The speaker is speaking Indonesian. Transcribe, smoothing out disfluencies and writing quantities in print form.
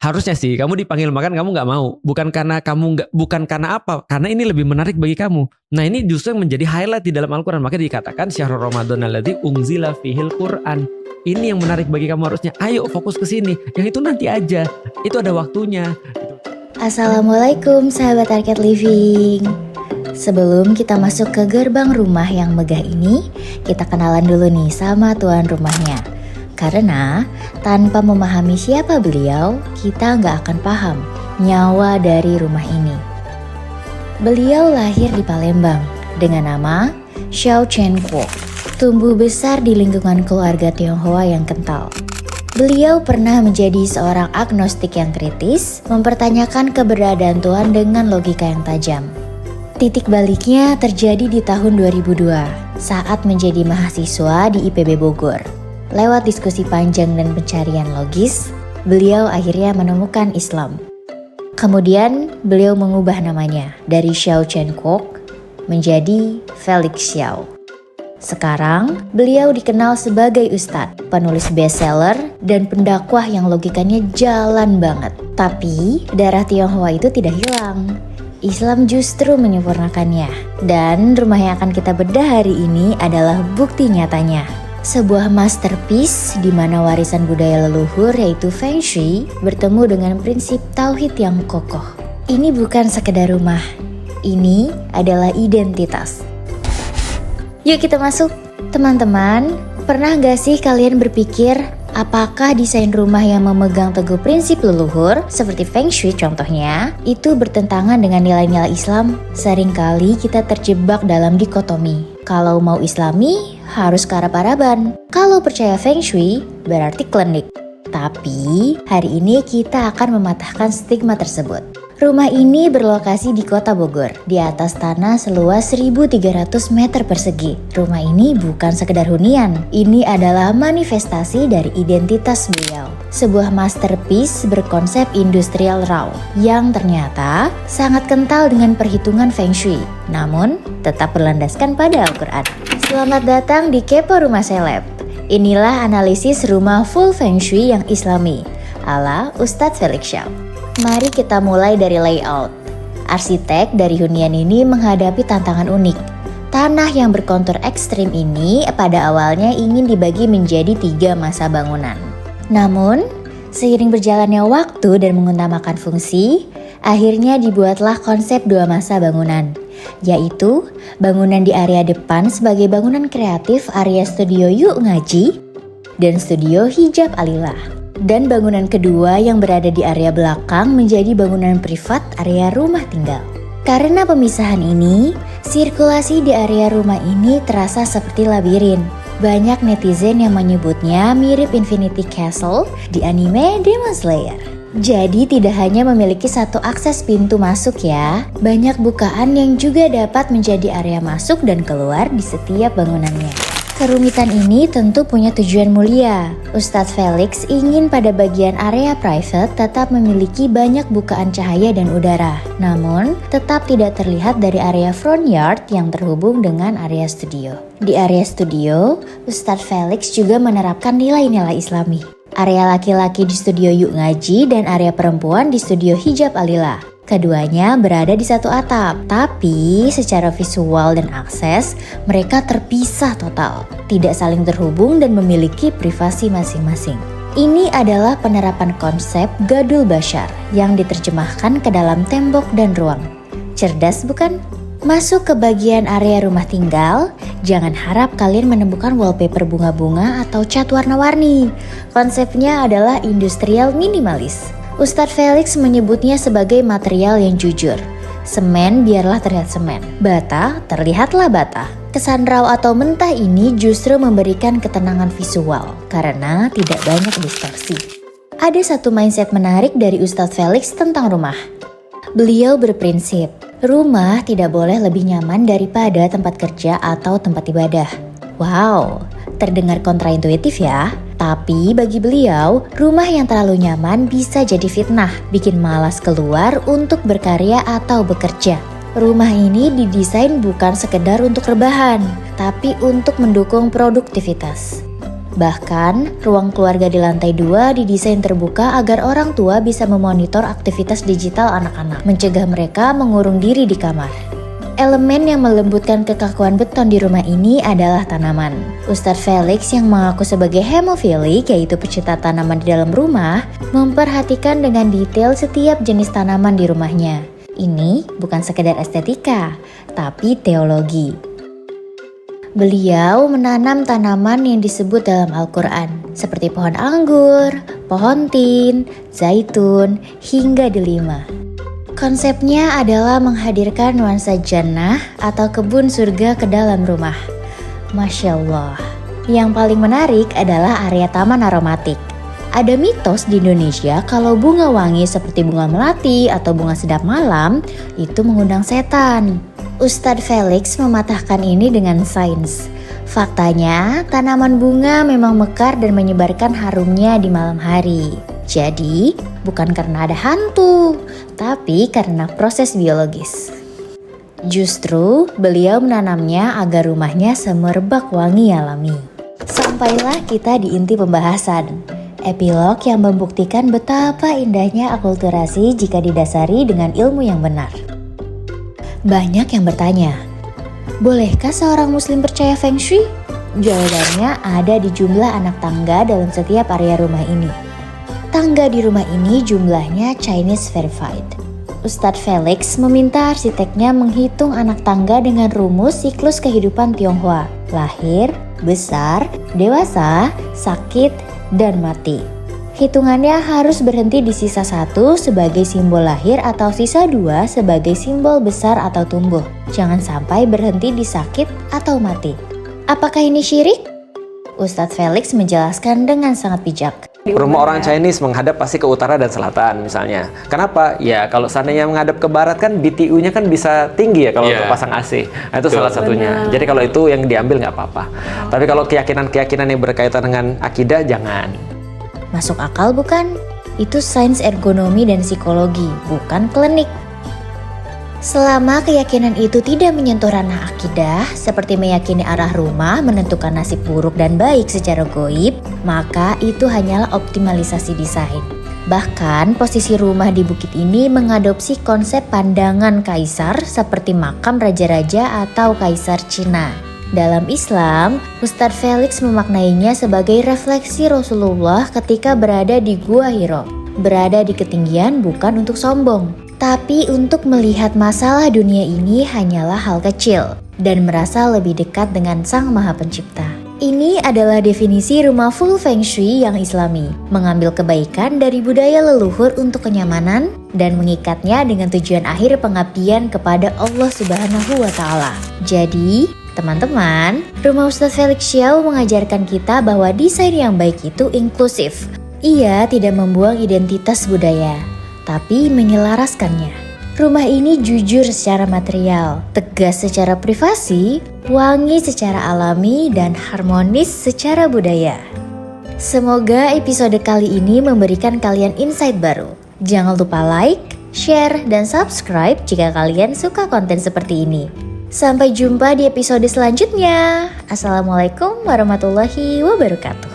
Harusnya sih kamu dipanggil makan kamu nggak mau. Bukan karena apa? Karena ini lebih menarik bagi kamu. Nah ini justru yang menjadi highlight di dalam Al-Quran. Maka dikatakan syahrul Ramadan alladzi unzila fihil Quran. Ini yang menarik bagi kamu harusnya. Ayo fokus ke sini. Yang itu nanti aja. Itu ada waktunya. Assalamualaikum sahabat Arcade Living. Sebelum kita masuk ke gerbang rumah yang megah ini, kita kenalan dulu nih sama tuan rumahnya. Karena tanpa memahami siapa beliau, kita nggak akan paham nyawa dari rumah ini. Beliau lahir di Palembang dengan nama Xiao Chen Kwok. Tumbuh besar di lingkungan keluarga Tionghoa yang kental. Beliau pernah menjadi seorang agnostik yang kritis, mempertanyakan keberadaan Tuhan dengan logika yang tajam. Titik baliknya terjadi di tahun 2002 saat menjadi mahasiswa di IPB Bogor. Lewat diskusi panjang dan pencarian logis, beliau akhirnya menemukan Islam. Kemudian beliau mengubah namanya dari Xiao Chen Kwok menjadi Felix Xiao. Sekarang beliau dikenal sebagai ustadz, penulis bestseller, dan pendakwah yang logikanya jalan banget. Tapi darah Tionghoa itu tidak hilang. Islam justru menyempurnakannya. Dan rumah yang akan kita bedah hari ini adalah bukti nyatanya. Sebuah masterpiece di mana warisan budaya leluhur yaitu Feng Shui bertemu dengan prinsip tauhid yang kokoh. Ini bukan sekedar rumah, ini adalah identitas. Yuk kita masuk. Teman-teman, pernah gak sih kalian berpikir apakah desain rumah yang memegang teguh prinsip leluhur seperti Feng Shui contohnya itu bertentangan dengan nilai-nilai Islam? Seringkali kita terjebak dalam dikotomi. Kalau mau Islami harus kearab-araban. Kalau percaya Feng Shui berarti klinik. Tapi hari ini kita akan mematahkan stigma tersebut. Rumah ini berlokasi di kota Bogor, di atas tanah seluas 1.300 meter persegi. Rumah ini bukan sekedar hunian, ini adalah manifestasi dari identitas beliau. Sebuah masterpiece berkonsep industrial raw, yang ternyata sangat kental dengan perhitungan Feng Shui, namun tetap berlandaskan pada Al-Quran. Selamat datang di Kepo Rumah Seleb. Inilah analisis rumah full Feng Shui yang Islami, ala Ustadz Felix Xiao. Mari kita mulai dari layout. Arsitek dari hunian ini menghadapi tantangan unik. Tanah yang berkontur ekstrim ini pada awalnya ingin dibagi menjadi 3 masa bangunan. Namun, seiring berjalannya waktu dan mengutamakan fungsi, akhirnya dibuatlah konsep 2 masa bangunan, yaitu bangunan di area depan sebagai bangunan kreatif area studio Yuk Ngaji dan studio Hijab Alillah. Dan bangunan kedua yang berada di area belakang menjadi bangunan privat area rumah tinggal. Karena pemisahan ini, sirkulasi di area rumah ini terasa seperti labirin. Banyak netizen yang menyebutnya mirip Infinity Castle di anime Demon Slayer. Jadi tidak hanya memiliki satu akses pintu masuk ya, banyak bukaan yang juga dapat menjadi area masuk dan keluar di setiap bangunannya. Kerumitan ini tentu punya tujuan mulia. Ustadz Felix ingin pada bagian area private tetap memiliki banyak bukaan cahaya dan udara. Namun, tetap tidak terlihat dari area front yard yang terhubung dengan area studio. Di area studio, Ustadz Felix juga menerapkan nilai-nilai Islami. Area laki-laki di studio Yuk Ngaji dan area perempuan di studio Hijab Alillah. Keduanya berada di satu atap, tapi secara visual dan akses mereka terpisah total, tidak saling terhubung dan memiliki privasi masing-masing. Ini adalah penerapan konsep Gadul Bashar yang diterjemahkan ke dalam tembok dan ruang. Cerdas bukan? Masuk ke bagian area rumah tinggal, jangan harap kalian menemukan wallpaper bunga-bunga atau cat warna-warni. Konsepnya adalah industrial minimalis. Ustadz Felix menyebutnya sebagai material yang jujur. Semen biarlah terlihat semen, bata terlihatlah bata. Kesan raw atau mentah ini justru memberikan ketenangan visual karena tidak banyak distorsi. Ada satu mindset menarik dari Ustadz Felix tentang rumah. Beliau berprinsip, rumah tidak boleh lebih nyaman daripada tempat kerja atau tempat ibadah. Wow, terdengar kontraintuitif ya. Tapi bagi beliau, rumah yang terlalu nyaman bisa jadi fitnah, bikin malas keluar untuk berkarya atau bekerja. Rumah ini didesain bukan sekedar untuk rebahan, tapi untuk mendukung produktivitas. Bahkan, ruang keluarga di lantai 2 didesain terbuka agar orang tua bisa memonitor aktivitas digital anak-anak, mencegah mereka mengurung diri di kamar. Elemen yang melembutkan kekakuan beton di rumah ini adalah tanaman. Ustadz Felix yang mengaku sebagai hemofilik, yaitu pecinta tanaman di dalam rumah, memperhatikan dengan detail setiap jenis tanaman di rumahnya. Ini bukan sekedar estetika, tapi teologi. Beliau menanam tanaman yang disebut dalam Al-Quran, seperti pohon anggur, pohon tin, zaitun, hingga delima. Konsepnya adalah menghadirkan nuansa jannah atau kebun surga ke dalam rumah. Masya Allah. Yang paling menarik adalah area taman aromatik. Ada mitos di Indonesia kalau bunga wangi seperti bunga melati atau bunga sedap malam itu mengundang setan. Ustadz Felix mematahkan ini dengan sains. Faktanya, tanaman bunga memang mekar dan menyebarkan harumnya di malam hari. Jadi, bukan karena ada hantu, tapi karena proses biologis. Justru, beliau menanamnya agar rumahnya semerbak wangi alami. Sampailah kita di inti pembahasan. Epilog yang membuktikan betapa indahnya akulturasi jika didasari dengan ilmu yang benar. Banyak yang bertanya, bolehkah seorang muslim percaya Feng Shui? Jawabannya ada di jumlah anak tangga dalam setiap area rumah ini. Tangga di rumah ini jumlahnya Chinese verified. Ustadz Felix meminta arsiteknya menghitung anak tangga dengan rumus siklus kehidupan Tionghoa. Lahir, besar, dewasa, sakit, dan mati. Hitungannya harus berhenti di sisa 1 sebagai simbol lahir atau sisa 2 sebagai simbol besar atau tumbuh. Jangan sampai berhenti di sakit atau mati. Apakah ini syirik? Ustadz Felix menjelaskan dengan sangat bijak. Rumah orang Chinese menghadap pasti ke utara dan selatan misalnya. Kenapa? Ya kalau seandainya menghadap ke barat kan BTU-nya kan bisa tinggi ya kalau untuk pasang AC. Nah, itu salah satunya. Jadi kalau itu yang diambil nggak apa-apa. Tapi kalau keyakinan-keyakinan yang berkaitan dengan akidah jangan. Masuk akal bukan? Itu sains ergonomi dan psikologi, bukan klinik. Selama keyakinan itu tidak menyentuh ranah akidah, seperti meyakini arah rumah menentukan nasib buruk dan baik secara goib, maka itu hanyalah optimalisasi desain. Bahkan posisi rumah di bukit ini mengadopsi konsep pandangan kaisar seperti makam raja-raja atau kaisar Cina. Dalam Islam, Ustadz Felix memaknainya sebagai refleksi Rasulullah ketika berada di Gua Hiro. Berada di ketinggian bukan untuk sombong, tapi untuk melihat masalah dunia ini hanyalah hal kecil dan merasa lebih dekat dengan Sang Maha Pencipta. Ini adalah definisi rumah full Feng Shui yang Islami, mengambil kebaikan dari budaya leluhur untuk kenyamanan dan mengikatnya dengan tujuan akhir pengabdian kepada Allah Subhanahu wa Ta'ala. Jadi, teman-teman, rumah Ustadz Felix Xiao mengajarkan kita bahwa desain yang baik itu inklusif. Ia tidak membuang identitas budaya, tapi menyelaraskannya. Rumah ini jujur secara material, tegas secara privasi, wangi secara alami, dan harmonis secara budaya. Semoga episode kali ini memberikan kalian insight baru. Jangan lupa like, share, dan subscribe jika kalian suka konten seperti ini. Sampai jumpa di episode selanjutnya. Assalamualaikum warahmatullahi wabarakatuh.